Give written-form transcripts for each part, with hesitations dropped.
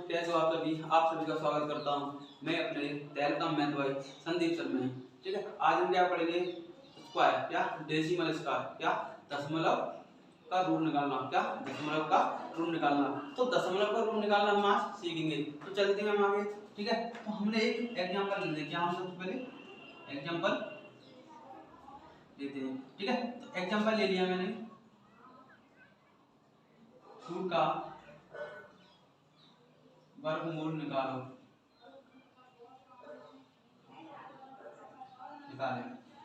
कैसे हो आप सभी? आप सभी का स्वागत करता हूं मैं अपने 10th मैथ भाई संदीप सर में। ठीक है, आज हम क्या पढ़ेंगे? स्क्वायर, क्या डेसिमल स्क्वायर, क्या दशमलव का रूट निकालना, क्या दशमलव का रूट निकालना। तो दशमलव का रूट निकालना हम आज सीखेंगे। तो चलते हैं हम आगे। ठीक है, तो हमने एक एग्जांपल ले लिया। क्या हम सबसे पहले एग्जांपल लेते हैं। ठीक है, तो एग्जांपल ले लिया मैंने 2 का वर्गमूल निकालें।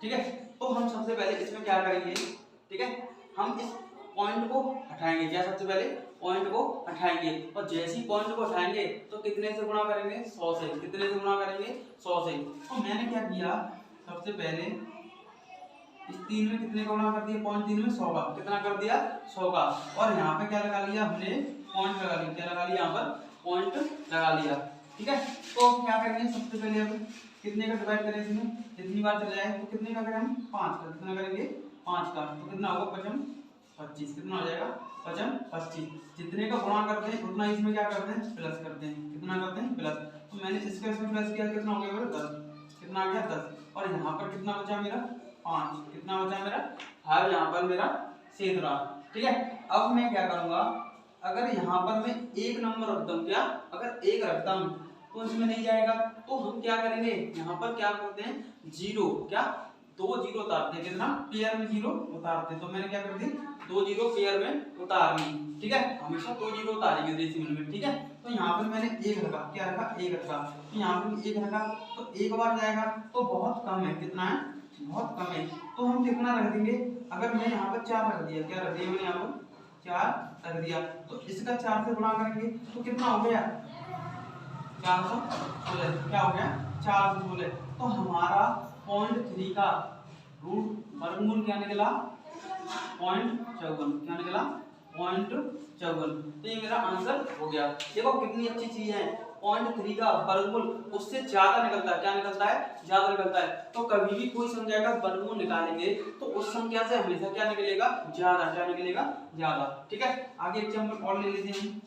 ठीक है, तो हम सबसे पहले इसमें क्या करेंगे? ठीक है, हम इस पॉइंट को हटाएंगे। क्या सबसे पहले पॉइंट को हटाएंगे, और जैसे ही पॉइंट को हटाएंगे तो कितने से गुणा करेंगे? 100 से। कितने से गुणा करेंगे? 100 से। तो मैंने क्या किया, सबसे पहले इस 3 में कितने का गुणा कर दिया? पॉइंट 3 में 100 का। कितना कर दिया? 100 का। और यहाँ पे क्या लगा लिया हमने? पॉइंट लगा लिया। क्या लगा लिया? यहाँ पर पॉइंट लगा लिया। ठीक है, तो क्या करेंगे सबसे पहले? अब कितने का डिवाइड करें इसमें? जितनी बार चले जाए तो कितने का करें हम? 5 का। कितना करेंगे? 5 का। तो कितना होगा? 5 25। कितना हो जाएगा? 5 25। जितने का गुणा करते हैं उतना इसमें क्या करते हैं? प्लस करते हैं। कितना करते हैं? प्लस। तो मैंने इसका इसमें प्लस किया, कितना हो गया मेरा? 10। कितना आ गया? 10। और यहाँ पर कितना बचा मेरा? 5। कितना बचा मेरा? 5 यहाँ पर मेरा शेष रहा। ठीक है, अब मैं क्या करूंगा, अगर यहाँ पर मैं एक नंबर रखता हूँ, क्या अगर एक रखता हूँ तो इसमें नहीं जाएगा, तो हम क्या करेंगे? यहाँ पर क्या करते हैं? जीरो, क्या 2 जीरो उतारते हैं। कितना? पेयर में जीरो उतारते हैं। तो मैंने क्या कर दी? 2 जीरो पेयर में उतार ली। ठीक है, हमेशा 2 जीरो उतारेंगे डेसिमल में। ठीक है, तो यहाँ पर मैंने एक रखा। क्या रखा? एक रखा। तो यहाँ पर एक रखा तो एक बार जाएगा तो बहुत कम है। कितना है? बहुत कम है। तो हम कितना रख देंगे? अगर मैं यहाँ पर 4 रख दिया, क्या रख दिया मैंने? यहाँ पर 4 रख दिया, तो इसका 4 से गुणा करेंगे तो कितना हो गया? 416। क्या हो गया? 416। तो हमारा 0.3 का रूट वर्गमूल क्या निकला? 0.54। क्या निकला? 0.54। तो ये मेरा आंसर हो गया। देखो कितनी अच्छी चीज है। 0.3 का वर्गमूल उससे ज्यादा निकलता है। क्या निकलता है? ज्यादा निकलता है। तो कभी भी कोई संख्या का वर्गमूल निकालेंगे तो उस संख्या से हमेशा क्या निकलेगा? ज्यादा। क्या निकलेगा? ज्यादा। ठीक है, आगे एग्जांपल और ले लेते हैं।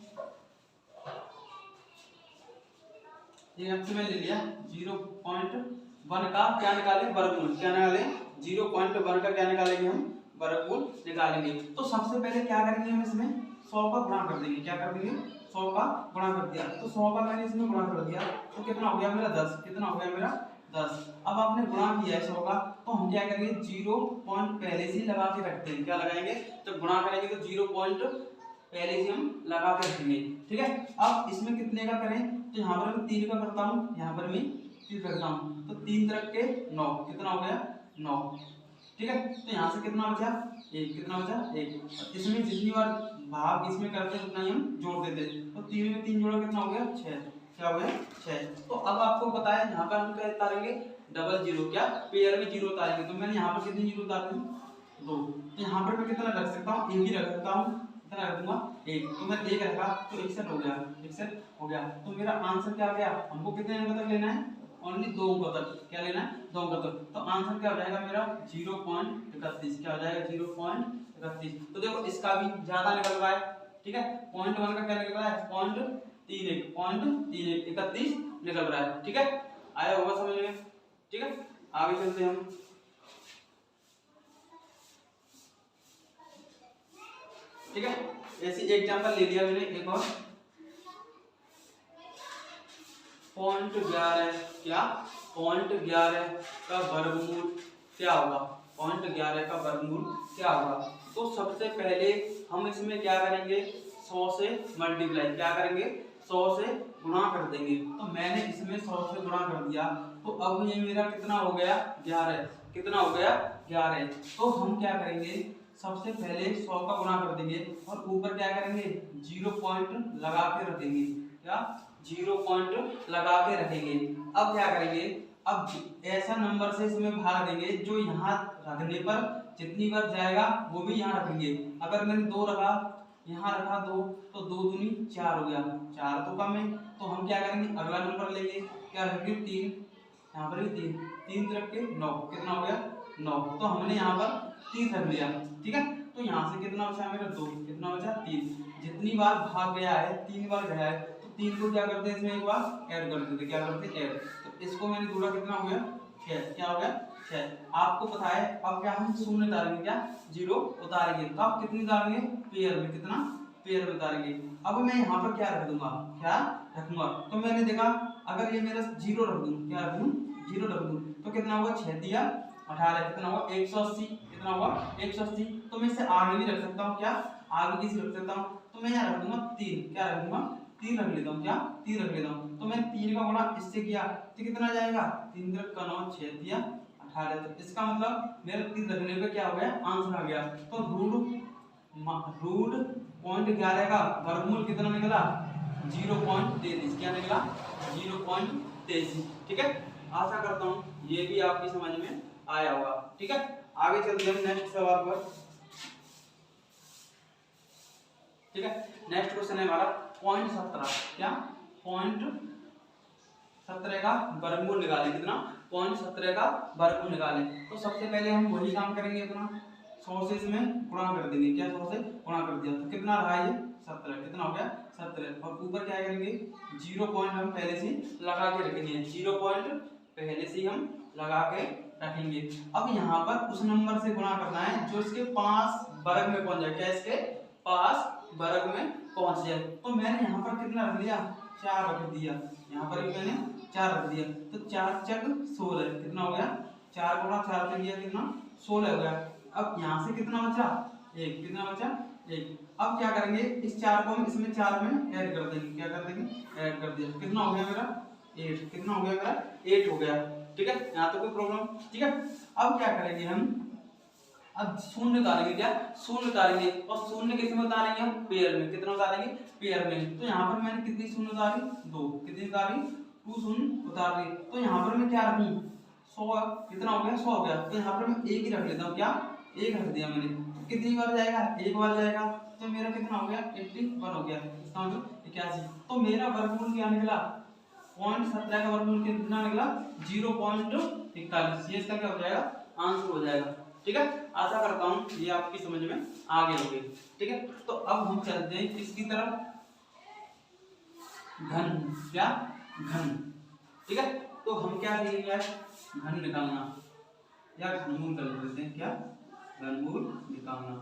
ये हमने ले लिया 0.1 का क्या निकालें? वर्गमूल। क्या निकाले? 0.1 का क्या निकालेंगे हम? वर्गमूल निकालेंगे। तो सबसे पहले क्या करेंगे हम? इसमें 100 का गुणा कर देंगे। क्या कर देंगे? 100 का गुणा कर दिया। तो 100 का मैंने इसमें गुणा कर दिया तो कितना हो गया मेरा? 10। कितना हो गया मेरा? 10। अब आपने गुणा किया है 100 का, तो हम क्या करेंगे? 0 पॉइंट पहले से लगा के रखते हैं। क्या लगाएंगे? जब गुणा करेंगे तो 0 पॉइंट पहले से हम लगा के रखेंगे। ठीक है, अब इसमें कितने का करें? तो यहाँ पर मैं 3 का करता हूँ, यहाँ पर मैं 3 करता हूँ। तो 3 तरफ के 9। कितना हो गया? 9। ठीक है, तो यहाँ से कितना बचा? 1। कितना बचा? 1। इसमें जितनी बार भाग इसमें करते हैं उतना ही हम जोड़ देते हैं। तो 3 में 3 जोड़ा कितना हो गया? 6। क्या हो गया? 6। तो अब आपको बताया यहाँ पर हम क्या उतारेंगे? Double zero. क्या पेयर में जीरो उतारेंगे। तो मैंने यहाँ पर कितनी जीरो उतारे? 2। तो यहाँ पर मैं कितना रख सकता हूँ? 1 ही रख सकता हूँ। कितना रख दूंगा? 1। तो मैं 1 रखा तो 61 हो गया। 61 हो गया। तो मेरा आंसर क्या आ गया? हमको कितने अंक तक लेना है? ओनली 2 अंक तक। क्या लेना है? 2 अंक तक। तो आंसर क्या हो जाएगा मेरा? 0.31। क्या हो जाएगा? 0.31। तो देखो इसका भी ज्यादा निकल रहा है। ठीक है, 0.1 का क्या निकल रहा है? 0.31। 0.31 31 निकल रहा है। ठीक है, आया होगा समझ में? ठीक है, आगे चलते हैं हम। ठीक है, ऐसी एग्जांपल ले लिया मैंने एक और 0.11। क्या 0.11 का वर्गमूल क्या होगा? 0.11 का वर्गमूल क्या होगा? तो सबसे पहले हम इसमें क्या करेंगे? 100 से मल्टीप्लाई। क्या करेंगे? 100 से गुणा कर देंगे। तो मैंने इसमें 100 से गुणा कर दिया, तो अब ये मेरा कितना हो गया? 11। कितना हो गया? 11। तो हम क्या करेंगे? सबसे पहले 100 का गुणा कर देंगे और ऊपर क्या करेंगे? 0 पॉइंट लगा के रखेंगे। क्या 0 पॉइंट लगा के रखेंगे। अब क्या करेंगे? अब ऐसा नंबर से इसमें भाग देंगे जो यहाँ रखने पर जितनी बार जाएगा वो भी यहाँ रखेंगे। अगर मैंने 2 रखा, यहाँ रखा 2, तो 2 दूनी 4 हो गया। 4 तो कम है, तो हम क्या करेंगे? अगला नंबर लेंगे। क्या रखेंगे? 3। यहाँ पर भी 3। 3 तरफ के 9। कितना हो गया? 9। तो हमने यहाँ पर 3 रख लिया। ठीक है, तो यहाँ से कितना बचा मेरा? 2। कितना बचा? 3। जितनी बार भाग गया है, 3 बार गया है, तो 3 को क्या करते हैं इसमें एक बार ऐड कर देते, क्या करते हैं ऐड। तो इसको मैंने जोड़ा, कितना हो गया 6, क्या हो गया 6। आपको पता है अब क्या हम शून्य उतारेंगे, क्या 0 उतारेंगे, तो आप कितनी उतारेंगे पेयर में, कितना पेयर में उतारेंगे। अब मैं यहाँ पर क्या रख दूंगा, क्या रखूंगा, तो मैंने देखा अगर ये मेरा 0 रख दूं, क्या रख दूं 0 रख दूं, तो कितना होगा 6 दिया 18, कितना होगा 180, कितना होगा 180। तो मैं इसे आगे भी रख सकता हूँ, क्या आगे किसी रख सकता हूँ, तो मैं यहाँ रख दूंगा 3, क्या रख दूंगा 3 रख लेता हूँ, क्या 3 रख लेता हूँ। तो मैं 3 का गुणा इससे किया तो कितना जाएगा 3 का 9, 6 दिया 18। तो इसका मतलब मेरे 3 रखने पे क्या हो गया आंसर आ गया। तो रूट पॉइंट 11 का वर्गमूल कितना निकला 0.33, क्या निकला 0.33। ठीक है, आशा करता हूँ ये भी आपकी समझ में आया होगा। ठीक है, आगे चलते हैं नेक्स्ट सवाल पर। ठीक है, नेक्स्ट क्वेश्चन है हमारा 0.17, क्या 0.17 का वर्गमूल निकालें, कितना 0.17 का वर्गमूल निकालें। तो सबसे पहले हम वही काम करेंगे, अपना 100 से इसमें गुणा कर देंगे, क्या 100 से गुणा कर दिया तो कितना रहा ये 17, कितना हो गया 17। और ऊपर क्या करेंगे 0 पॉइंट हम पहले से लगा के रखेंगे, 0 पॉइंट पहले से हम लगा के रखेंगे। अब यहाँ पर उस नंबर से गुणा करना है जो इसके पास वर्ग में पहुंच जाए, क्या इसके पास वर्ग में पहुंच जाए। तो मैंने यहाँ पर कितना रख दिया 4 रख दिया, यहाँ पर भी मैंने 4 रख दिया। तो 4 चक 16, कितना हो गया 4 गुणा 4 से किया कितना 16 हो गया। अब यहाँ से कितना बचा 1, कितना बचा 1। अब क्या करेंगे इस 4 को हम इसमें 4 में ऐड कर देंगे, क्या कर देंगे ऐड कर दिया, कितना हो गया मेरा 8, कितना हो गया मेरा 8 हो गया। ठीक है, यहाँ तो कोई प्रॉब्लम। ठीक है, अब क्या करेंगे हम, अब शून्य उतारेंगे, क्या शून्य उतारेंगे। और शून्य किस में उतारेंगे हम पेयर में, कितना उतारेंगे पेयर में। तो यहाँ पर मैंने कितनी शून्य उतारी 2, कितनी उतारी 2 शून्य उतार दी। तो यहाँ पर मैं क्या रखूं 100, कितना हो गया 100 हो गया। तो यहाँ पर मैं 1 ही रख लेता हूँ, क्या 1 रख दिया मैंने। तो कितनी बार जाएगा 1 बार जाएगा, तो मेरा कितना हो गया 81 हो गया, इसका मतलब 81। तो मेरा वर्गमूल क्या निकला 0.17 का वर्गमूल कितना निकला 0.41। ये इसका क्या हो जाएगा आंसर हो जाएगा। ठीक है, आशा करता हूँ ये आपकी समझ में आ गई होगी। ठीक है, तो अब हम चलते हैं किसकी तरफ, घन, क्या घन। ठीक है, तो हम क्या करेंगे घन निकालना या घनमूल कर देते हैं, क्या घनमूल निकालना।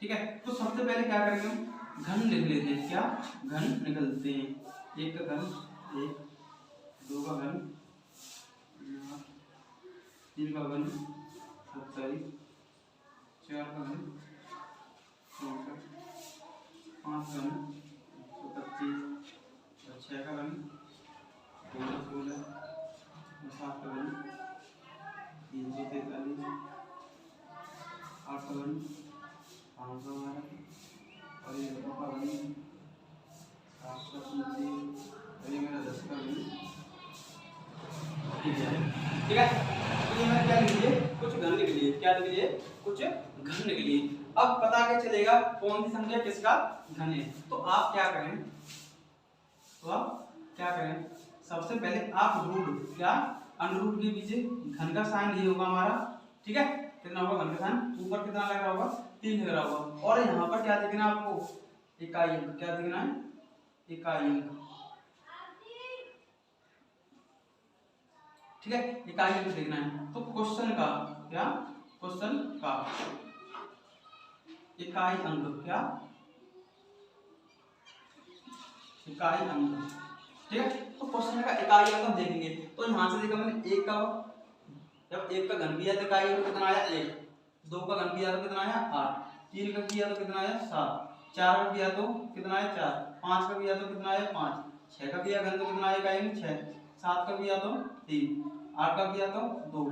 ठीक है, तो सबसे पहले क्या करेंगे हम घन लिख लेते हैं, क्या घन निकलते हैं। 1 का घन 1, 2 का घन 3 का घन 27, 4 का घन 64, 5 का घन 125, 6 का घन 16, 7 का घन 343, 8 का घन 512 और ये 9 का घन 730 और ये मेरा 10 का घन। ठीक है, ठीक है, तो ये मैंने क्या लिख लिए कुछ घन लिख लिए, क्या लिख लिए कुछ घन लिख लिए। अब पता क्या चलेगा कौन सी संख्या किसका घन है। तो आप क्या करें, तो आप क्या करें सबसे पहले आप रूट, क्या अंडररूट के पीछे घन का साइन ये होगा हमारा। ठीक है, कितना होगा घन का साइन, ऊपर कितना लग रहा होगा 3 लग रहा होगा। और यहाँ पर क्या देखना है आपको इकाई अंक, क्या देखना है इकाई अंक। ठीक है, इकाई अंक देखना है। तो क्वेश्चन का क्या क्वेश्चन का इकाई अंक, क्या इकाई अंक। ठीक है, तो क्वेश्चन का इकाई अंक हम देखेंगे। तो यहाँ से देखा मैंने 1 का, जब 1 का घन किया तो इकाई अंक कितना आया 1, 2 का घन किया तो कितना आया 8, 3 का किया तो कितना आया 7, 4 का किया तो कितना आया 4, 5 का किया तो कितना आया 5, 6 का किया घन तो कितना आया इकाई अंक 6, 7 का किया तो 3, 8 का किया तो 2,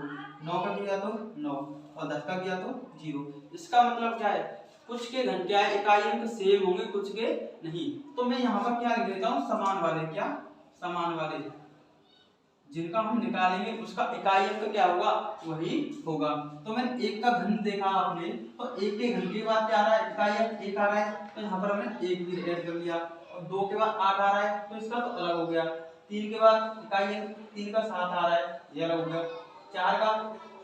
9 का किया तो 9 और 10 का किया तो 0। इसका मतलब क्या है कुछ के घन क्या है इकाई अंक सेम होंगे, कुछ के नहीं। तो मैं यहाँ पर क्या लिख देता हूँ समान वाले, क्या समान वाले जिनका हम निकालेंगे उसका इकाई अंक क्या होगा वही होगा। तो मैंने 1 का घन देखा आपने, तो 1 के घन के बाद क्या आ रहा है इकाई अंक 1 आ रहा है, तो यहाँ पर हमने 1 भी ऐड कर लिया। और 2 के बाद 8 आ रहा है तो इसका तो अलग हो गया। 3 के बाद इकाई अंक 3 का 7 आ रहा है, ये अलग हो गया। 4 का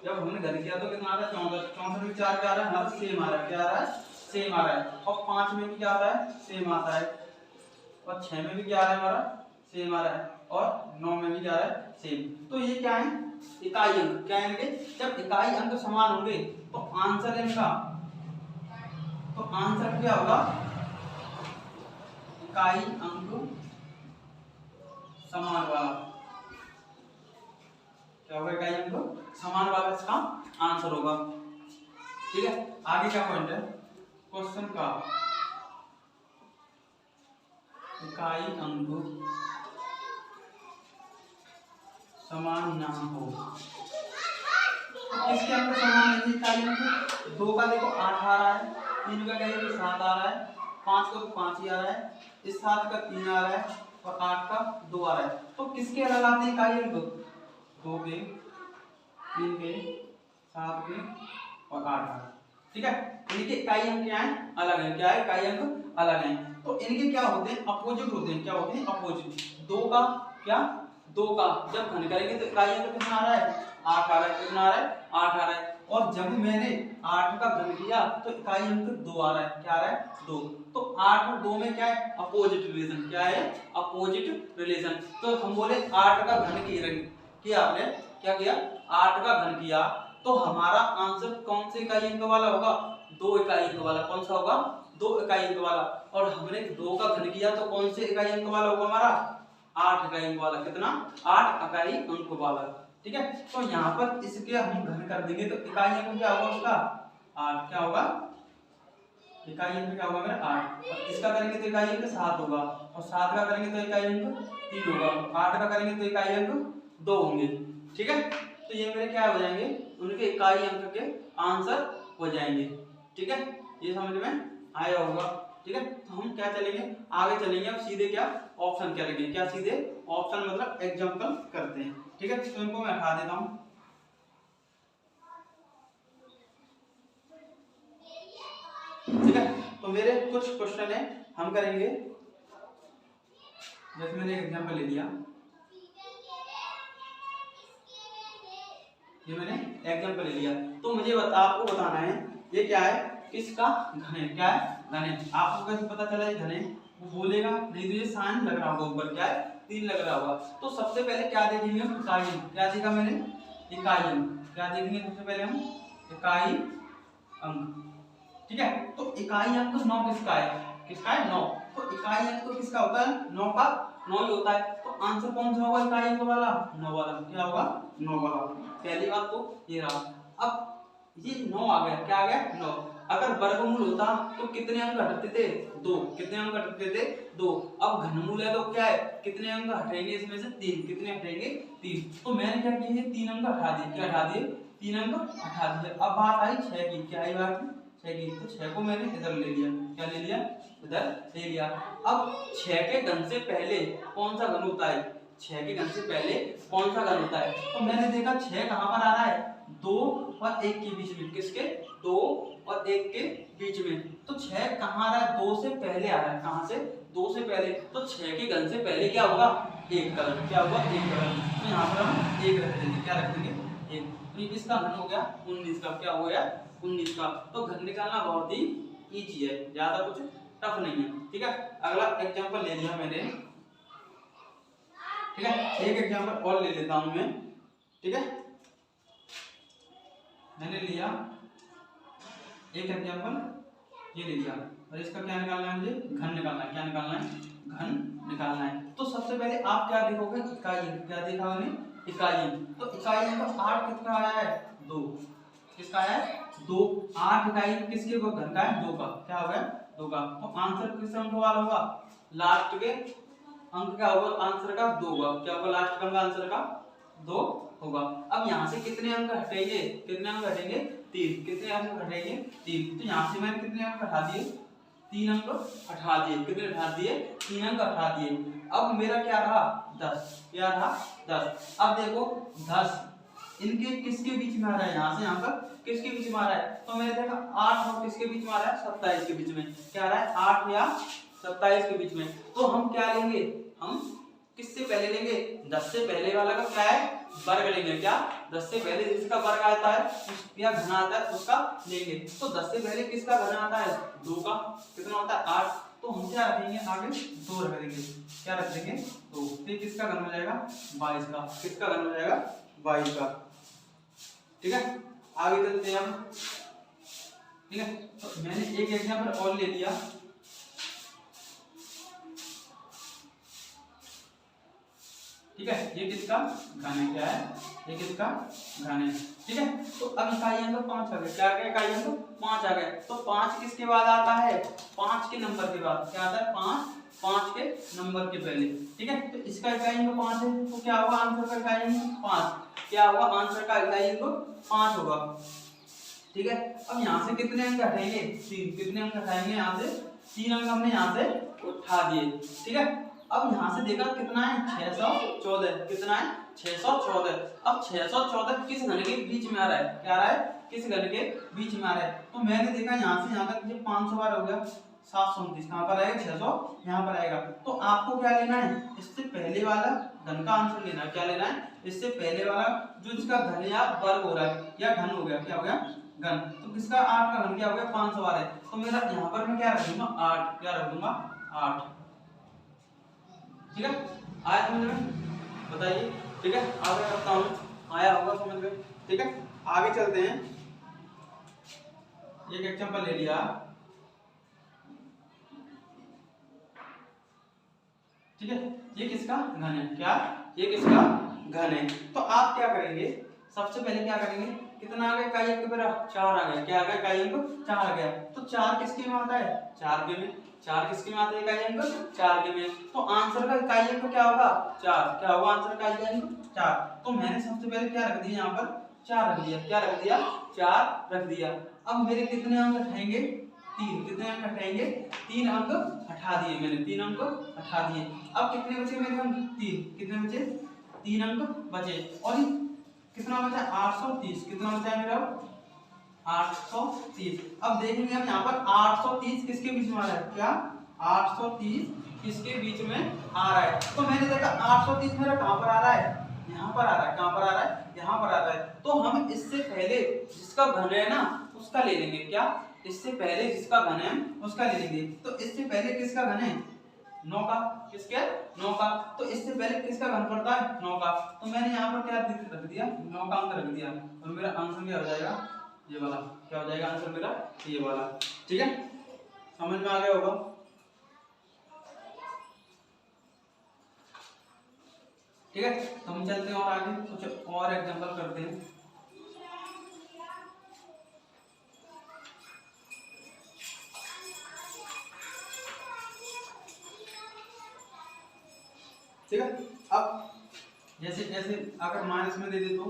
जब हमने घन किया तो कितना आ रहा है 64, 64 में 4 क्या आ रहा है हमारा सेम आ रहा है, क्या आ रहा है सेम आ रहा है, और 5 में भी क्या आता है, सेम आता है, और 6 में भी क्या आ रहा है हमारा, सेम आ रहा है, और 9 में भी क्या आ रहा है, सेम। तो ये क्या है, इकाई अंक। क्या है इनके, जब इकाई अंक समान होंगे तो आंसर इनका, तो आंसर क्या होगा, इकाई अंक समान वाला। क्या होगा, इकाई अंक समान वाला इसका आंसर होगा। ठीक है, आगे क्या पॉइंट है क्वेश्चन का, इकाई अंक समान ना हो। किसके अंक समान नहीं है, इकाई अंक। 2 का देखो 8 आ रहा है, 3 का कहें तो 7 आ रहा है, 5 का तो 5 ही आ रहा है, इस 7 का 3 आ रहा है, और 8 का 2 आ रहा है। तो किसके अलग आते हैं इकाई अंक, 2 के, 3 के, 7 के, और 8 का। ठीक है, इनके इकाई अंक क्या है, अलग है। क्या है, इकाई अंक अलग हैं। तो इनके क्या होते हैं, अपोजिट होते हैं। क्या होते हैं, अपोजिट। 2 का क्या, 2 का जब घन करेंगे तो इकाई अंक कितना आ रहा है, 8 आ रहा है। कितना आ रहा है, 8 आ रहा है। और जब मैंने 8 का घन किया तो इकाई अंक 2 आ रहा है। क्या आ रहा है, 2। तो 8 और 2 में क्या है, अपोजिट रिलेशन। क्या है, अपोजिट रिलेशन। तो हम बोले 8 का घन किया आपने, क्या किया, 8 का घन किया, तो हमारा आंसर कौन से इकाई अंक वाला होगा, 2 इकाई अंक वाला। कौन सा होगा, 2 इकाई अंक वाला। और हमने 2 का घन किया तो कौन से इकाई अंक वाला होगा हमारा, 8 इकाई अंक वाला। कितना, 8 इकाई अंक वाला। ठीक है, तो यहाँ पर इसके हम घन कर देंगे तो इकाई अंक क्या होगा उसका, 8। क्या होगा, इकाई अंक क्या होगा मेरा, 8। और इसका करेंगे तो इकाई अंक 7 होगा, और 7 का करेंगे तो इकाई अंक 3 होगा, 8 का करेंगे तो इकाई अंक 2 होंगे। ठीक है, तो ये मेरे क्या हो जाएंगे, उनके इकाई अंक के आंसर हो जाएंगे। ठीक है, ये समझ में आया होगा। ठीक है, तो हम क्या चलेंगे, आगे चलेंगे अब सीधे क्या, ऑप्शन करेंगे। क्या, सीधे ऑप्शन मतलब एग्जांपल करते हैं। ठीक है, तो इनको मैं हटा देता हूं। ठीक है, तो मेरे कुछ क्वेश्चन है हम करेंगे। जैसे मैंने एक एग्जांपल ले लिया, ये मैंने एग्जांपल ले लिया, तो मुझे आपको बताना है ये क्या है, किसका घन है। क्या है, घन है। आपको कैसे पता चला ये घन है, वो बोलेगा, नहीं तो ये साइन लग रहा होगा ऊपर, क्या है, 3 लग रहा होगा। तो सबसे पहले क्या देखेंगे हम, इकाई अंक। क्या देखा मैंने, इकाई अंक। क्या देखेंगे सबसे पहले हम, इकाई अंक। ठीक है, तो इकाई अंक 9 किसका है, किसका है, 9। तो इकाई अंक तो किसका होता है, 9 का 9 ही होता है। तो आंसर कौन सा होगा इकाई अंक वाला, 9 वाला। क्या होगा, 9 वाला। पहली बात तो ये रहा। अब ये 9 आ गया, क्या आ गया, 9। अगर वर्गमूल होता तो कितने अंक हटते थे, 2। कितने अंक हटते थे, 2। अब घनमूल है तो क्या है, कितने अंक हटेंगे इसमें से, 3। कितने हटेंगे, 3। तो मैंने क्या किया, 3 अंक हटा दिए। क्या हटा दिए, 3 अंक हटा दिए। अब बात आई 6 की। क्या आई बात, 6 की। तो 6 को मैंने इधर ले लिया। क्या ले लिया, इधर ले लिया। अब 6 के घन से पहले कौन सा घन होता है, 6 के घन से पहले कौन सा घन होता है। तो मैंने देखा 6 कहां पर आ रहा है, 2 और 1 के बीच में। किसके, 2 और 1 के बीच में। तो 6 कहां आ रहा है, 2 से पहले आ रहा है। कहां से, 2 से पहले। तो 6 के घन से पहले क्या होगा, 1 का घन। क्या होगा, 1 का घन। तो यहाँ पर हम 1 रख देंगे। क्या रख देंगे, 1। तो किसका घन हो गया, 19 का। क्या हो गया, 19 का। तो घन निकालना बहुत ही इजी है, ज्यादा कुछ टफ नहीं है। ठीक है, अगला एग्जांपल ले लिया मैंने। ठीक है, एक एग्जांपल और ले लेता हूं मैं। ठीक है, मैंने लिया एक एग्जांपल, ये ले लिया, और इसका क्या निकालना है, मुझे घन निकालना है। क्या निकालना है, घन निकालना है। तो सबसे पहले आप क्या देखोगे, इकाई अंक। क्या देखा मैंने, इकाई अंक। तो इकाई अंक 8 किसका आया है, 2। किसका आया है, 2। 8 इकाई किसके घन का है, 2 का। क्या हो गया, 2 का। तो आंसर किस अंक वाला होगा, लास्ट के अंक क्या होगा, आंसर का 2 होगा। क्या होगा, लास्ट का आंसर का 2 होगा। अब यहाँ से कितने अंक हटेंगे, कितने अंक हटेंगे, 3। कितने अंक हटेंगे, 3। तो यहाँ से मैंने कितने अंक हटा दिए, 3 अंक हटा दिए। कितने हटा दिए, 3 अंक हटा दिए। अब मेरा क्या रहा, 10। क्या रहा, 10। अब देखो 10 इनके किसके बीच में आ रहा है, यहाँ से यहाँ पर किसके बीच में आ रहा है। तो मैंने देखा 8 और किसके बीच में आ रहा है, 27 के बीच में। क्या आ रहा है, 8 या 27 के बीच में। तो हम क्या लेंगे, हम किससे पहले लेंगे? 10 से पहले वाला का क्या है? वर्ग लेंगे। क्या? 10 से पहले जिसका वर्ग आता है या घन आता है उसका लेंगे। तो 10 से पहले किसका घन आता है? 2 का। कितना होता है? 8। तो हम क्या रखेंगे आगे? 2 रख देंगे। क्या रख देंगे? 2। तो किसका घन हो जाएगा? 22 का। किसका घन हो जाएगा? 22 का। ठीक है, आगे चलते हैं हम। ठीक है, तो मैंने एक एग्जांपल और ले लिया। ठीक है, ये किसका घन है? क्या है? ये किसका घन है? ठीक है, तो अब इकाई अंक 5 आ गए। क्या आ गया? इकाई अंक 5 आ गए। तो 5 किसके बाद आता है? 5 के नंबर के बाद। क्या आता है? 5 के नंबर के पहले। ठीक है, तो इसका इकाई अंक 5 है, तो क्या होगा आंसर का इकाई अंक? 5। क्या होगा आंसर का इकाई अंक? 5 होगा। ठीक है, अब यहाँ से कितने अंक हटाएंगे? 3। कितने अंक हटाएंगे? यहाँ से 3 अंक हमने यहाँ से उठा दिए। ठीक है, अब यहाँ से देखा कितना है? 614। कितना है? 614। अब 614 किस घन के बीच में आ रहा है? क्या आ रहा है? किस घन के बीच में आ रहा है? तो मैंने देखा यहाँ से यहाँ तक ये 500 बार हो गया। 729 कहाँ पर आएगा? 600 यहाँ पर आएगा। तो आपको क्या लेना है? इससे पहले वाला घन का आंसर लेना है। क्या लेना है? इससे पहले वाला जो इसका घन या वर्ग हो रहा है या घन हो गया। क्या हो गया? घन। तो किसका 8 का घन क्या हो गया? 500 बार है। तो मेरा यहाँ पर मैं क्या रख दूंगा? 8। क्या रख दूंगा? 8। ठीक है, आया समझ में? बताइए। ठीक है, आगे करता हूँ। आया होगा समझ में? ठीक है, आगे चलते हैं। एक एग्जांपल ले लिया। ठीक है, ये किसका घन है? क्या? ये किसका घन है? तो आप क्या करेंगे? सबसे पहले क्या करेंगे? कितना आ गया इकाई अंक? मेरा 4 आ गया। क्या आ गया? इकाई अंक 4 आ गया। तो 4 किसके में आता है? 4 के में। 4 किसके में आता है? इकाई अंक 4 के में। तो आंसर का इकाई अंक क्या होगा? 4। क्या होगा आंसर का इकाई अंक? 4। तो मैंने सबसे पहले क्या रख दिया? यहाँ पर 4 रख दिया। क्या रख दिया? 4 रख दिया। अब मेरे कितने अंक हटाएंगे? 3। कितने अंक हटाएंगे? 3 अंक हटा दिए मैंने। 3 अंक हटा दिए। अब कितने बचे मेरे अंक? 3। कितने बचे? 3 अंक बचे। और कितना बचा? 830। कितना बचा है मेरा? 830। अब देखेंगे हम यहाँ पर 830 किसके बीच में आ रहा है? क्या? 830 किसके बीच में आ रहा है? तो मैंने देखा 830 मेरा कहाँ पर आ रहा है? यहाँ पर आ रहा है। कहाँ पर आ रहा है? यहाँ पर आ रहा है। तो हम इससे पहले जिसका घन है ना उसका ले लेंगे। क्या? इससे पहले जिसका घन है उसका ले लेंगे। तो इससे पहले किसका घन है? 9 का। किसके? 9 का। तो इससे पहले किसका घन पड़ता है? 9 का। तो मैंने यहाँ पर क्या रख दिया? 9 का अंक रख दिया। और मेरा आंसर क्या हो जाएगा? ये वाला। क्या हो जाएगा आंसर मेरा? ये वाला। ठीक है, समझ में आ गया होगा? ठीक है, तो हम चलते हैं और आगे कुछ और एग्जांपल करते हैं। ठीक है, अब जैसे जैसे अगर माइनस में दे दे तो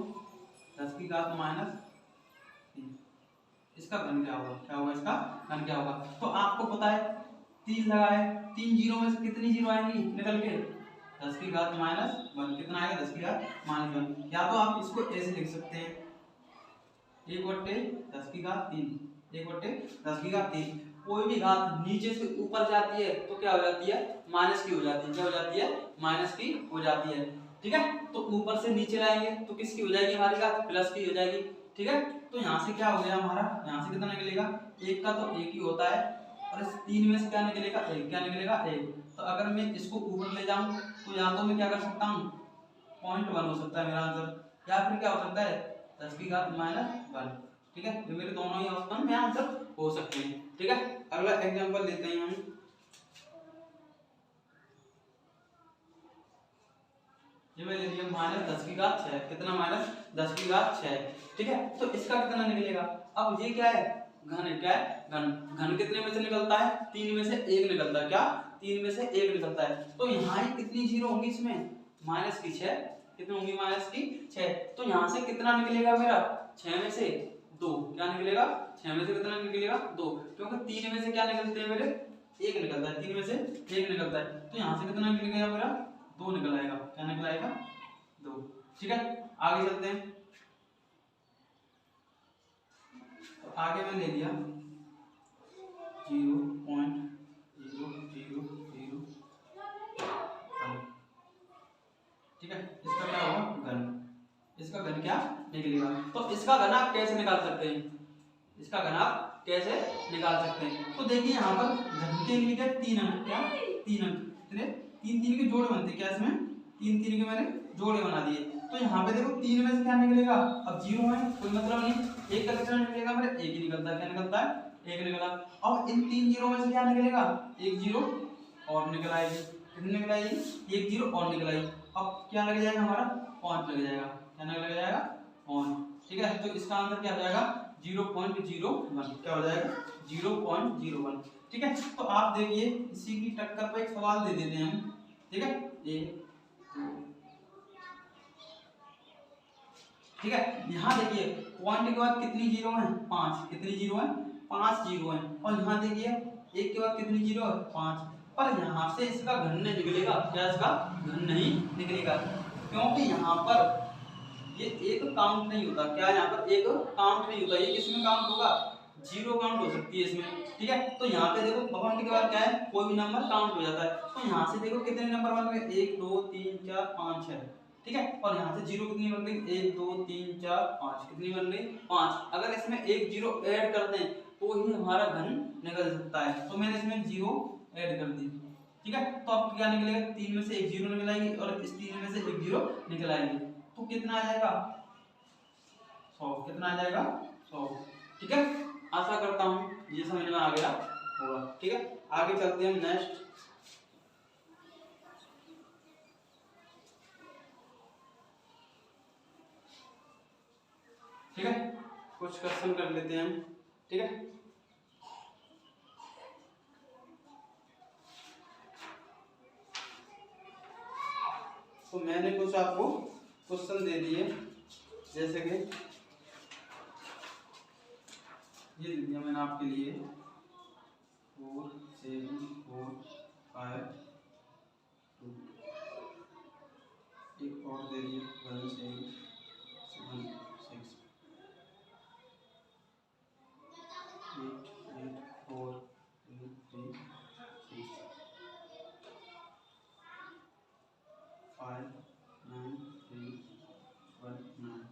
10 की घात माइनस, इसका घन क्या होगा? क्या होगा इसका घन? क्या होगा? तो आपको पता है 3 लगाए, 3 जीरो में से कितनी जीरो आएंगी निकल के? 10 की घात -1। कितना आएगा? 10 की घात -1। या तो आप इसको ऐसे लिख सकते हैं 1/10 की घात 3। 1/10 की घात 3। कोई भी घात नीचे से ऊपर जाती है तो क्या हो जाती है? माइनस की हो जाती है। क्या हो जाती है? माइनस की हो जाती है। ठीक है, तो ऊपर से नीचे लाएंगे तो किसकी हो जाएगी हमारी घात? प्लस की हो जाएगी। ठीक है, तो यहाँ से क्या हो गया हमारा? यहाँ से कितना निकलेगा? 1 का तो 1 ही होता है। और इस 3 में से क्या निकलेगा? 1। क्या निकलेगा? 1। तो अगर मैं इसको ऊपर ले जाऊं तो या तो मैं क्या कर सकता हूँ? 0.1 हो सकता है मेरा आंसर। या फिर क्या हो सकता है? 10 की घात -1। ठीक है, ये मेरे दोनों ही ऑप्शन में आंसर हो सकते हैं। ठीक है, अगला एग्जांपल लेते हैं हम। ये मैं ले लिया -10 की घात 6। कितना? -10 की घात 6। ठीक है, तो इसका कितना निकलेगा? अब ये क्या है? घन है। क्या है? घन। घन कितने में से निकलता है? 3 में से 1 निकलता है। क्या? 3 में से 1 निकलता है। तो यहाँ ही कितनी जीरो होंगी इसमें? माइनस की 6। कितनी होंगी? माइनस की 6। तो यहाँ से कितना निकलेगा मेरा? 6 में से 2। क्या निकलेगा? 6 में से कितना निकलेगा? 2। क्योंकि 3 में से क्या निकलते हैं मेरे? 1 निकलता है। 3 में से 1 निकलता है। तो यहाँ से कितना निकल गया मेरा? 2 निकल आएगा। क्या निकल आएगा? 2। ठीक है, आगे चलते हैं। तो आगे मैं ले लिया 0.0001। ठीक है, इसका क्या होगा घन, इसका घन क्या निकलेगा। तो इसका घन आप कैसे निकाल सकते हैं, इसका घन आप कैसे निकाल सकते हैं। तो देखिए यहाँ पर घन के लिए क्या 3 अंक, क्या 3 अंक, कितने 3 के जोड़े बनते, क्या इसमें 3 के मैंने जोड़े बना दिए। तो यहाँ पे देखो 3 में से क्या निकलेगा, अब 0 है कोई मतलब नहीं, एक का कितना निकलेगा मेरे, एक ही निकलता है, क्या निकलता है, एक निकला। अब इन 3 जीरो में से क्या निकलेगा, एक जीरो और निकल आएगी, कितनी निकल आएगी, एक जीरो और निकल आएगी। अब क्या लग जाएगा हमारा, 5 लग जाएगा, क्या लग जाएगा 5, ठीक है। तो इसका आंसर क्या आ जाएगा 0.01, क्या हो जाएगा 0.01, ठीक है। तो आप देखिए इसी की टक्कर पर एक सवाल दे देते हैं हम, ठीक है, ये ठीक है। यहाँ देखिए पॉइंट के बाद कितनी जीरो है, 5, कितनी जीरो है, 5 जीरो है। और यहाँ देखिए एक के बाद कितनी जीरो है, 5, पर यहाँ से इसका घन नहीं निकलेगा, क्या इसका घन नहीं निकलेगा, क्योंकि यहाँ पर ये एक काउंट नहीं होता, क्या यहाँ पर एक काउंट नहीं होता, ये किसमें काउंट होगा, जीरो काउंट हो सकती है इसमें, ठीक है। तो यहाँ पे देखो पॉइंट के बाद क्या है, कोई भी नंबर काउंट हो जाता है। तो यहाँ से देखो कितने नंबर बन गए, 1 2 3 4 5 6, ठीक है। और यहाँ से जीरो कितनी बन गई, 1 2 3 4 5, कितनी बन गई 5। अगर इसमें एक जीरो ऐड कर दें तो ही हमारा घन निकल सकता है, तो मैंने इसमें जीरो ऐड कर दी, ठीक है। तो अब क्या निकलेगा, 3 में से एक जीरो निकल आएगी और इस 3 में से एक जीरो निकल आएगी, तो कितना आ जाएगा 100, कितना आ जाएगा 100, ठीक है। आशा करता हूँ ये समझ में आ गया होगा, ठीक है। आगे चलते हैं नेक्स्ट, ठीक है, कुछ क्वेश्चन कर लेते हैं, ठीक है। तो मैंने कुछ आपको क्वेश्चन दे दिए, जैसे कि ये दे दिया मैंने आपके लिए 4 7 4 5 2, एक और दे दिए 1 7 7 6 8 8 4 3 3 6 5 9 3 1 9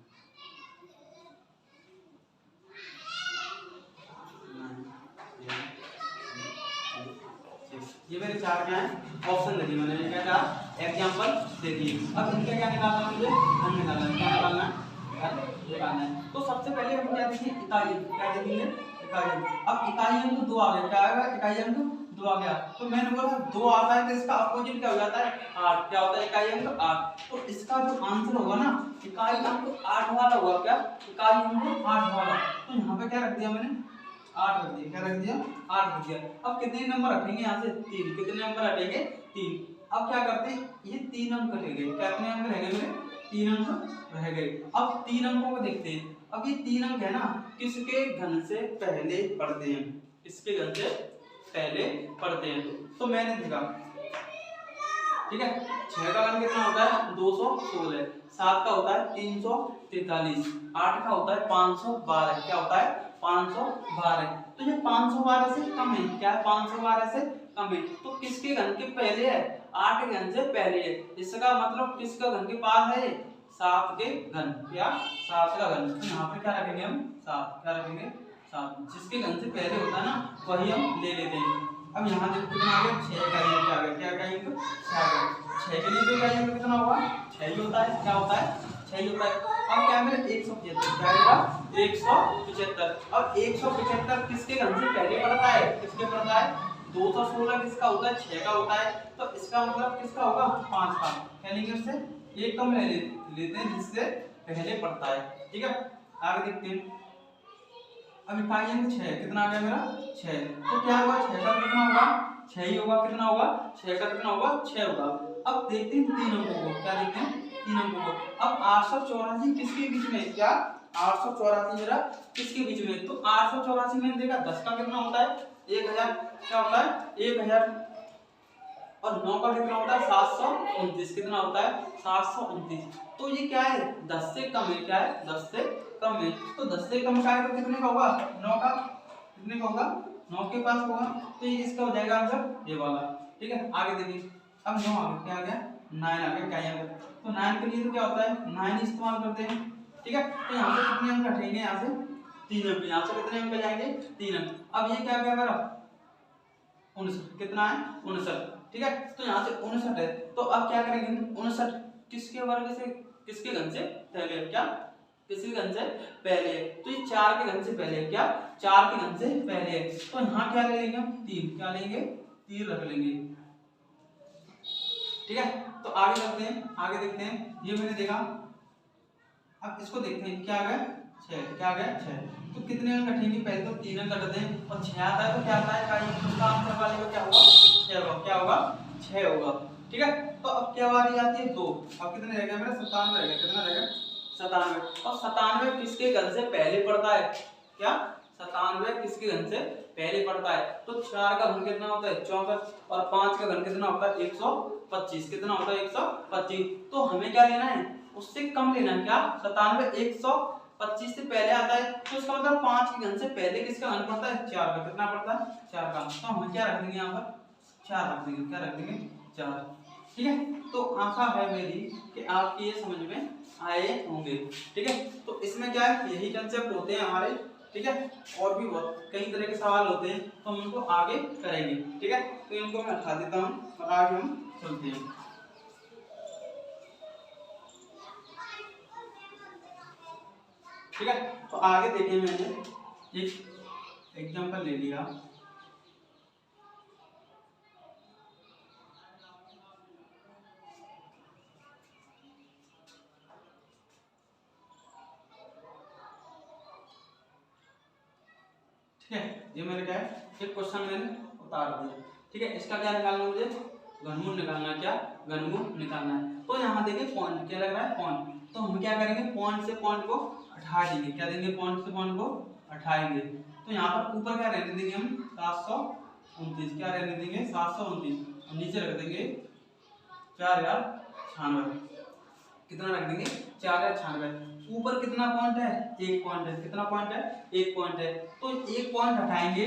ये मेरे चार क्या है ऑप्शन दे दिए मैंने, क्या कहा एग्जांपल दे दिए। अब इनका क्या निकालना है, मुझे घन निकालना है, क्या निकालना है, घन निकालना है। तो सबसे पहले हम क्या देखेंगे, इकाई, क्या देखेंगे इकाई। अब इकाई अंक 2 आ गया, क्या आएगा इकाई अंक 2 आ गया। तो मैंने बोला 2 आता है तो इसका अपोजिट क्या हो जाता है 8, क्या होता है इकाई अंक 8। तो इसका जो आंसर होगा ना इकाई अंक 8 वाला होगा, क्या इकाई अंक 8 वाला। तो यहाँ पे क्या रख दिया मैंने 8 रख दिया, क्या रख दिया 8 रख दिया। अब कितने नंबर रखेंगे यहाँ से 3, कितने नंबर हटेंगे 3। अब क्या करते हैं ये 3 अंक रह गए, कितने अंक रह गए मेरे 3 अंक रह गए। अब 3 अंकों को देखते हैं। अब ये 3 अंक है ना किसके घन से पहले पढ़ते हैं, किसके घन से पहले पढ़ते हैं। तो मैंने देखा, ठीक है, 6 का घन कितना होता है 216, 7 का होता है 343, 8 का होता है 512, क्या होता है 512। तो ये 512 से कम है, क्या है 512 से कम है। तो किसके घन के पहले है 8 के घन से पहले है, इसका मतलब किसका घन के पास है 7 के घन, क्या 7 का घन। तो यहाँ पे क्या रखेंगे हम 7, क्या रखेंगे 7, जिसके घन से पहले होता है ना वही हम ले लेते हैं। अब यहाँ देखो कितना आ गया 6 का अंक आ गया, क्या का अंक 6 आ गया। 6 के लिए तो का अंक कितना होगा 6 ही होता है, क्या होता है 6 ही होता है। अब क्या मेरा 175, क्या आएगा 175। अब 175 किसके घन से पहले पड़ता है, किसके पड़ता है 216 किसका होता है 6 का होता है। तो इसका मतलब किसका होगा 5 का, क्या लेंगे उससे एक कम ले लेते हैं जिससे पहले पड़ता है, ठीक है। आगे देखते हैं। अब इकाई अंक 6 कितना आ गया मेरा 6। तो क्या होगा 6 का कितना होगा 6 ही होगा, कितना होगा 6 का कितना होगा 6 होगा। अब देखते हैं 3 अंकों को, क्या देखते हैं 3 अंकों को। अब 884 किसके बीच में, क्या 884 मेरा किसके बीच में। तो 884 मैंने देखा 10 का कितना होता है 1000, क्या होता है 1000। और 9 का कितना होता है 729, कितना होता है 729। तो ये क्या है 10 से कम है, क्या है 10 से कम है। तो 10 से कम का है तो कितने का होगा 9 का, कितने का होगा 9 के पास होगा। तो ये इसका हो जाएगा आंसर ये वाला, ठीक है। आगे देखिए अब 9 आ गया, क्या आ गया 9 आ गया, क्या यहाँ तो 9 के लिए तो क्या होता है 9 इस्तेमाल करते हैं, ठीक है। तो यहाँ से कितने अंक हटेंगे, यहाँ से 3 अंक, यहाँ से कितने अंक जाएंगे 3 अंक। अब ये क्या गया मेरा 59, कितना है 59, ठीक है। तो यहाँ से 59 है, तो अब क्या करेंगे 59 किसके वर्ग से, किसके घन से पहले, क्या किसके घन से पहले, तो ये 4 के घन से पहले, क्या 4 के घन से पहले। तो यहाँ क्या ले लेंगे हम 3, क्या लेंगे 3 रख लेंगे, ठीक है। तो आगे चलते हैं, आगे देखते हैं, ये मैंने देखा। अब इसको देखते हैं क्या आ गया 6, क्या आ गया 6। तो कितने अंक कटेंगे, पहले तो 3 अंक कटते हैं और 6 आता है तो क्या आता है, उसका आंसर वाले का क्या होगा 6 होगा, क्या होगा 6 होगा, ठीक है। तो अब क्या वाली आती है 2, अब कितने रह गया मेरा 97 रह गया, कितना रह गया 97। और 97 किसके घन से पहले पड़ता है, क्या 97 किसके घन से पहले पड़ता है। तो 4 का घन कितना होता है 64 और 5 का घन कितना होता है 125, कितना होता है 125। तो हमें क्या लेना है, उससे कम लेना है, क्या 97 125 से पहले आता है, तो इसका मतलब 5 के घन से पहले किसका घन पड़ता है 4 का, कितना पड़ता है 4 का। तो हम क्या रख देंगे यहाँ पर 4 रख देंगे, क्या रख देंगे 4, ठीक है। तो आशा है मेरी कि आपकी ये समझ में आए होंगे, ठीक है। तो इसमें क्या है यही कंसेप्ट होते हैं हमारे, ठीक है। और भी बहुत कई तरह के सवाल होते हैं, तो हम उनको आगे करेंगे, ठीक है। तो इनको मैं हटा देता हूँ और आगे हम चलते हैं, ठीक है। तो आगे देखिए मैंने एक एग्जांपल ले लिया, ठीक है। ये मेरे क्या है एक क्वेश्चन मैंने उतार दिया, ठीक है। इसका क्या निकालना मुझे घनमूल निकालना, क्या घनमूल निकालना है। तो यहाँ देखिए पॉइंट क्या लग रहा है पॉइंट, तो हम क्या करेंगे पॉइंट से पॉइंट को हटा देंगे, क्या देंगे पॉइंट से पॉइंट को हटाएंगे। तो यहाँ पर ऊपर क्या रहने देंगे हम 729, क्या रहने देंगे 729, और नीचे रख देंगे 4096, कितना रख देंगे 4096। ऊपर कितना पॉइंट है एक पॉइंट है, कितना पॉइंट है एक पॉइंट है। तो एक पॉइंट हटाएंगे,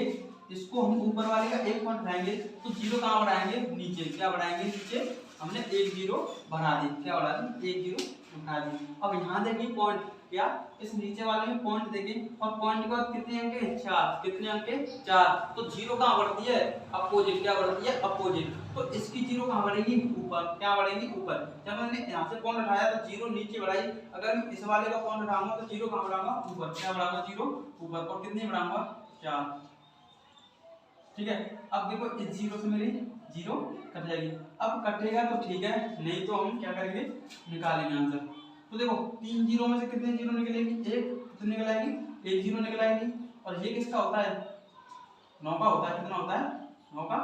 इसको हम ऊपर वाले का एक पॉइंट हटाएंगे तो जीरो कहाँ बढ़ाएंगे नीचे, क्या बढ़ाएंगे नीचे, हमने एक जीरो बढ़ा दी, क्या बढ़ा दी एक जीरो उठा दी। अब यहाँ देखिए पॉइंट, क्या इस नीचे वाले में पॉइंट देखिए, और पॉइंट के बाद कितने अंक है 4, कितने अंक है 4। तो जीरो कहाँ बढ़ती है अपोजिट, क्या बढ़ती है अपोजिट। तो इसकी जीरो कहाँ बढ़ेगी ऊपर, क्या बढ़ेगी ऊपर। जब मैंने यहाँ से पॉइंट उठाया तो जीरो नीचे बढ़ाई, अगर मैं इस वाले का पॉइंट उठाऊंगा तो जीरो कहाँ बढ़ाऊंगा ऊपर, क्या बढ़ाऊंगा जीरो ऊपर, और कितनी बढ़ाऊंगा 4, ठीक है। अब देखो इस जीरो से मेरी जीरो कट जाएगी, अब कटेगा तो ठीक है, नहीं तो हम क्या करेंगे निकालेंगे आंसर। तो देखो 3 जीरो में से कितने जीरो निकलेगी, एक कितनी निकल आएगी एक जीरो निकल आएगी, और ये किसका होता है 9 का होता है, कितना होता है 9 का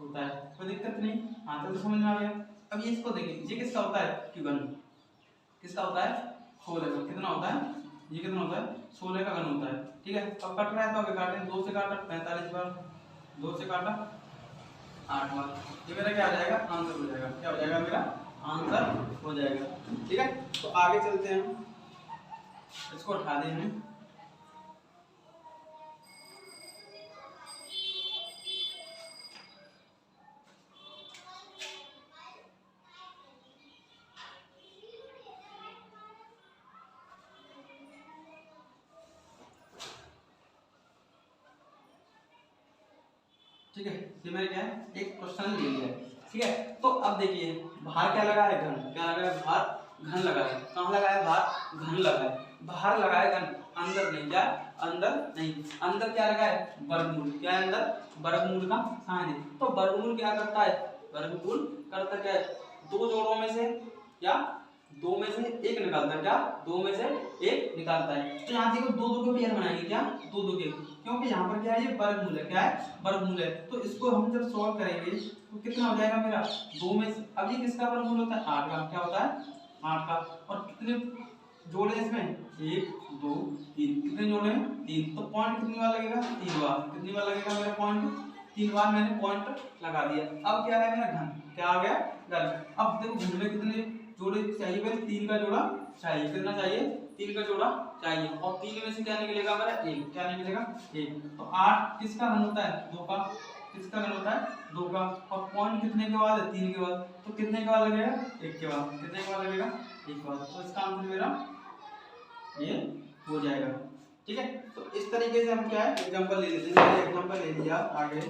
होता है, कोई दिक्कत नहीं, आंसर तो समझ में आ गया। अब ये इसको देखिए ये किसका होता है Q1, किसका होता है 16 का, कितना होता है ये कितना होता है 16 का घन होता है, ठीक है। अब कट रहा है तो आगे काटें, 2 से काटा 45 बार, 2 से काटा 8 बार, ये मेरा क्या आ जाएगा आंसर हो जाएगा, क्या हो जाएगा मेरा आंसर हो जाएगा, ठीक है। तो आगे चलते हैं, इसको उठा दें हम, ठीक है। ये मैंने क्या है एक क्वेश्चन ले लिया है, ठीक है। तो अब देखिए बाहर क्या लगा है घन, क्या लगा है बाहर घन लगा है, कहाँ लगा है बाहर घन लगा है, बाहर लगा है घन, अंदर नहीं, क्या अंदर नहीं, अंदर क्या लगा है वर्गमूल, क्या है अंदर वर्गमूल का साइन है। तो वर्गमूल क्या करता है, वर्गमूल करता क्या है दो जोड़ों में से, क्या दो में से एक निकालता है, क्या दो में से एक निकालता है। तो यहाँ देखो दो दो के पेयर बनाएंगे, क्या दो दो के, क्योंकि यहाँ पर क्या है ये वर्गमूल है, क्या है वर्गमूल है। तो इसको हम जब सॉल्व करेंगे तो कितना हो जाएगा मेरा दो में से, अब ये किसका वर्गमूल होता है 8 का, क्या होता है 8 का। और कितने जोड़े इसमें 1 2 3, कितने जोड़े हैं 3। तो पॉइंट कितनी बार लगेगा 3 बार, कितनी बार लगेगा मेरा पॉइंट 3 बार, मैंने पॉइंट लगा दिया। अब क्या है मेरा घन, क्या आ गया घन। अब देखो घन में कितने जोड़े चाहिए, पहले 3 का जोड़ा चाहिए, कितना चाहिए 3 का जोड़ा चाहिए, और 3 में से क्या निकलेगा मेरा 1, क्या निकलेगा 1। तो 8 किसका घन होता है 2 का, किसका घन होता है 2 का, और पॉइंट कितने के बाद है 3 के बाद, तो कितने के बाद लगेगा 1 के बाद, कितने के बाद लगेगा 1 के बाद, तो इसका आंसर मेरा ये हो जाएगा। ठीक है, तो इस तरीके से हम क्या है एग्जांपल ले लेते हैं। एग्जांपल ले लिया आगे,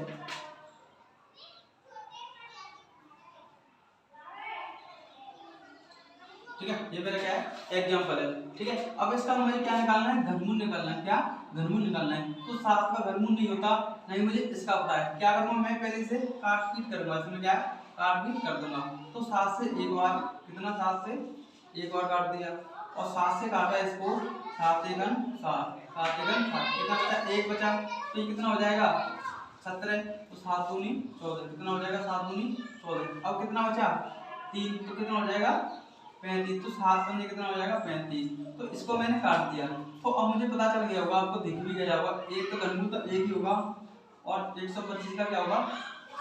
ठीक है, ये मेरा क्या है एग्जांपल है। ठीक है, अब इसका मुझे क्या निकालना है घनमूल निकालना है, क्या घनमूल निकालना है। तो 7 का घनमूल नहीं होता, नहीं मुझे इसका पता है, क्या करूंगा मैं पहले से काट पीट कर दूंगा, इसमें क्या काट पीट कर दूंगा। तो 7 से एक बार कितना, 7 से एक बार काट दिया, और 7 से काटा इसको, 7 एकम 7, 7 एकम 7, कितना बचा 1 बचा, तो ये कितना हो जाएगा 17, तो 7 दूनी 14, कितना हो जाएगा 7 दूनी 14। अब कितना बचा 3, तो कितना हो जाएगा 35, तो 7 पंजे कितना हो जाएगा 35। तो इसको मैंने काट दिया, तो अब मुझे पता चल गया होगा, आपको दिख भी गया होगा, एक तो घनमूल तो एक ही होगा और 125 का क्या होगा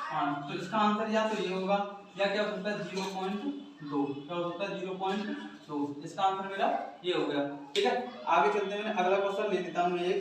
5। तो इसका आंसर या तो ये होगा या क्या हो सकता है 0.2, क्या हो सकता है 0.2, इसका आंसर मेरा ये हो गया। ठीक है, आगे चलते हैं, मैंने अगला क्वेश्चन ले लेता हूँ एक।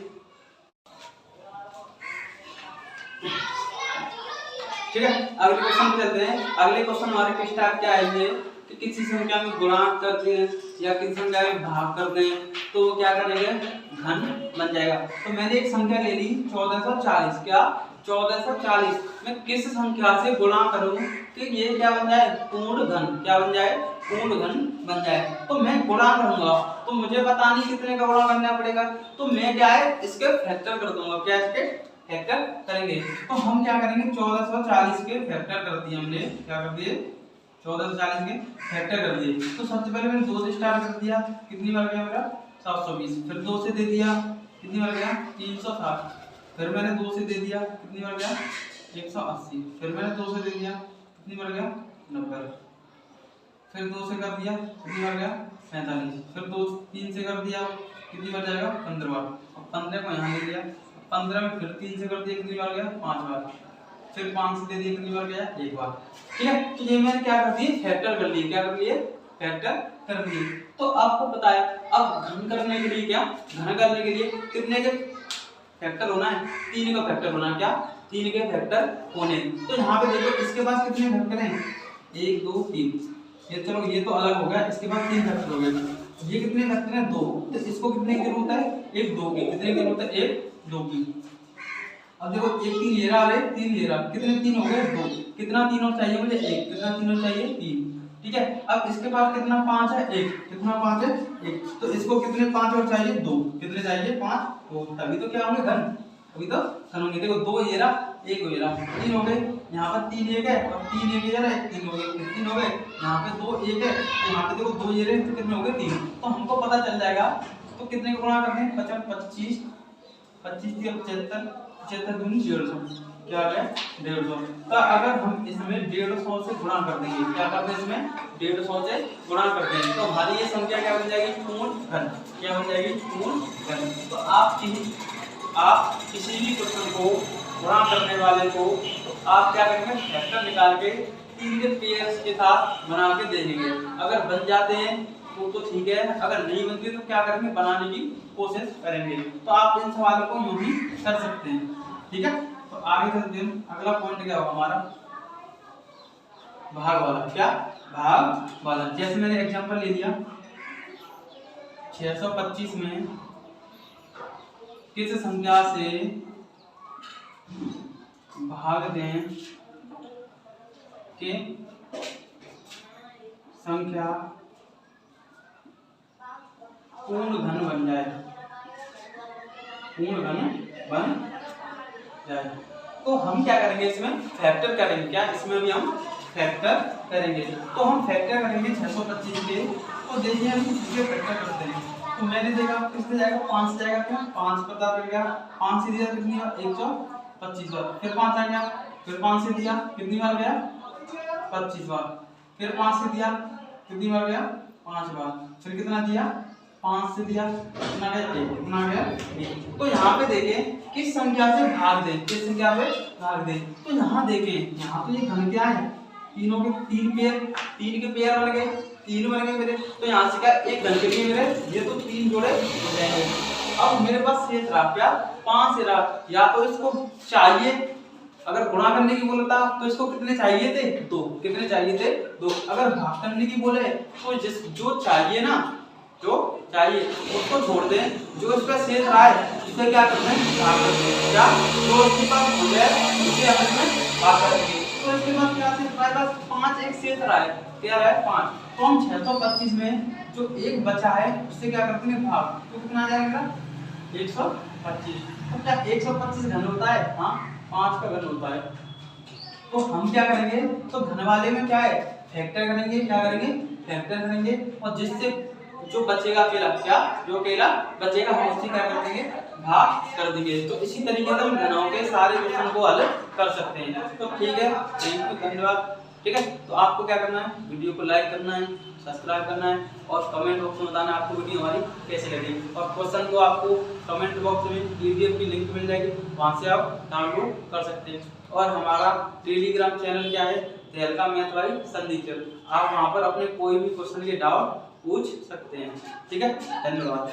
ठीक है, अगले क्वेश्चन पे चलते हैं। अगले क्वेश्चन हमारे किस टाइप के आएंगे कि किसी संख्या में गुणांक करते हैं या किसी संख्या में भाग करते हैं, तो क्या करेंगे घन बन जाएगा। तो मैंने एक संख्या ले ली 1440, क्या 1440, मैं किस संख्या से गुणा करूं कि ये क्या बन जाए पूर्ण घन, क्या बन जाए पूर्ण घन बन जाए। तो मैं गुणा करूंगा, तो मुझे पता नहीं कितने का गुणा करना पड़ेगा, तो मैं क्या है इसके फैक्टर कर दूंगा, क्या इसके फैक्टर करेंगे। तो हम क्या करेंगे 1440 के फैक्टर कर दिए हमने, क्या कर दिए 1440 के फैक्टर कर दिए। तो सबसे पहले मैंने 2 से स्टार्ट कर दिया, कितनी बार गया मेरा 720, फिर 2 से दे दिया, कितनी बार गया 360, फिर मैंने 2 से दे दिया, कितनी बार गया 180, फिर मैंने 2 से दे दिया, कितनी बार गया 90, फिर 2 से कर दिया, कितनी बार गया 45, फिर 3 से कर दिया, कितनी बार जाएगा 15 बार, और 15 को यहाँ ले लिया, 15 में फिर 3 से कर दिया, कितनी बार गया 5 बार, फिर 5 से दे दिया, कितनी बार गया 1 बार। ठीक है, तो ये मैंने क्या कर दिए फैक्टर कर लिए, क्या कर लिए फैक्टर कर दिए। तो आपको पता है अब घन करने के लिए, क्या घन करने के लिए कितने के फैक्टर होना है 3 का फैक्टर होना है, क्या 3 के फैक्टर होने। तो यहाँ पे देखो इसके पास कितने फैक्टर हैं 1 2 3, ये चलो ये तो अलग हो गया, इसके पास 3 फैक्टर हो गए, ये कितने फैक्टर हैं 2, तो इसको कितने की जरूरत है 1 2 की, कितने की जरूरत है 1 2 की। अब देखो 1 3 ले रहा है 3 ले रहा, कितने 3 हो गए 2, कितना 3 और चाहिए मुझे 1, कितना 3 और चाहिए 3। ठीक है, अब इसके पास कितना 5 है 1, कितना 5 है 1, तो इसको कितने 5 और चाहिए 2, कितने चाहिए 5, तो तभी तो क्या होंगे घन, अभी तो घन होंगे। देखो 2 ये रहा 1 ये रहा, 3 हो गए, यहाँ पर 3 1 है और 3 1 ये रहा 3 हो गए, 3 हो गए, यहाँ पे 2 1 है, तो यहाँ पे देखो 2 ये रहे, तो कितने हो गए 3। तो हमको पता चल जाएगा, तो कितने को गुणा करते हैं 25 25 75 75 दूनी 150, क्या आ गया 150। तो अगर हम इसमें 150 से गुणा कर देंगे, क्या करते हैं इसमें 150 से गुणा करते हैं, तो हमारी ये संख्या क्या बन जाएगी पूर्ण घन, क्या बन जाएगी पूर्ण घन। तो आप किसी भी क्वेश्चन को गुणा करने वाले को तो आप क्या करेंगे फैक्टर निकाल के 3 के पेयर्स के साथ बना के देंगे, अगर बन जाते हैं तो ठीक है, अगर नहीं बनती तो क्या करेंगे बनाने की कोशिश करेंगे। तो आप इन सवालों को यूं ही कर सकते हैं। ठीक है, तो आगे चलते हैं, अगला पॉइंट क्या होगा हमारा भाग वाला, क्या भाग वाला। जैसे मैंने एग्जांपल ले लिया 625 में किस संख्या से भाग दें कि संख्या पूर्ण घन बन जाए, पूर्ण घन बन जाए। तो हम क्या करेंगे इसमें फैक्टर करेंगे, क्या इसमें भी हम फैक्टर करेंगे। तो हम फैक्टर करेंगे 625 के, तो देखिए हम किसके फैक्टर करते हैं। तो मैंने देखा किससे जाएगा 5 से जाएगा, क्या 5 पता पड़ गया, 5 से दिया कितनी बार 125 बार, फिर 5 आ गया, फिर 5 से दिया कितनी बार गया 25 बार, फिर 5 से दिया कितनी बार गया 5 बार, फिर कितना दिया 5 से दिया कितना गया 1, कितना गया 1। तो यहाँ पे देखें किस संख्या से भाग दें, किस संख्या पे भाग दें। तो यहाँ देखें, यहाँ तो ये घन क्या है तीनों के 3 के पेयर बन गए, 3 बन गए मेरे। तो यहाँ से क्या एक घन के लिए मेरे ये तो 3 जोड़े हो जाएंगे। अब मेरे पास शेष रहा क्या 5 रहा, या तो इसको चाहिए अगर गुणा करने की बोलता तो इसको कितने चाहिए थे? 2। कितने चाहिए थे? 2। अगर भाग करने की बोले तो जो चाहिए ना, जो चाहिए उसको छोड़ दें, जो इसका शेष रहा है उसे क्या करते हैं? भाग करते हैं। क्या? जो इसके पास हो जाए उसे हम इसमें भाग करेंगे। तो इसके पास क्या शेष रहा है? बस 5 एक शेष रहा है। क्या रहा है? 5। तो हम 625 में जो एक बचा है उससे क्या करते हैं? भाग। तो कितना आ जाएगा? 125। तो क्या 125 घन होता है? हाँ, 5 का घन होता है। तो हम क्या करेंगे? तो घन वाले में क्या है? फैक्टर करेंगे। क्या करेंगे? फैक्टर करेंगे। और जिससे जो बचेगा अकेला, क्या? जो अकेला बचेगा हम उससे क्या कर देंगे? भाग कर देंगे। तो इसी तरीके से हम घनों के सारे क्वेश्चन को हल कर सकते हैं। तो ठीक है, थैंक यू, धन्यवाद। ठीक है, तो आपको क्या करना है? वीडियो को लाइक करना है, सब्सक्राइब करना है और कमेंट बॉक्स में बताना है आपको वीडियो हमारी कैसी लगी। और क्वेश्चन को आपको कमेंट बॉक्स में पीडीएफ की लिंक मिल जाएगी, वहां से आप डाउनलोड कर सकते हैं। और हमारा टेलीग्राम चैनल क्या है? तहलका मैथ बाई संदीप सर। आप वहां पर अपने कोई भी क्वेश्चन के डाउट पूछ सकते हैं। ठीक है, धन्यवाद।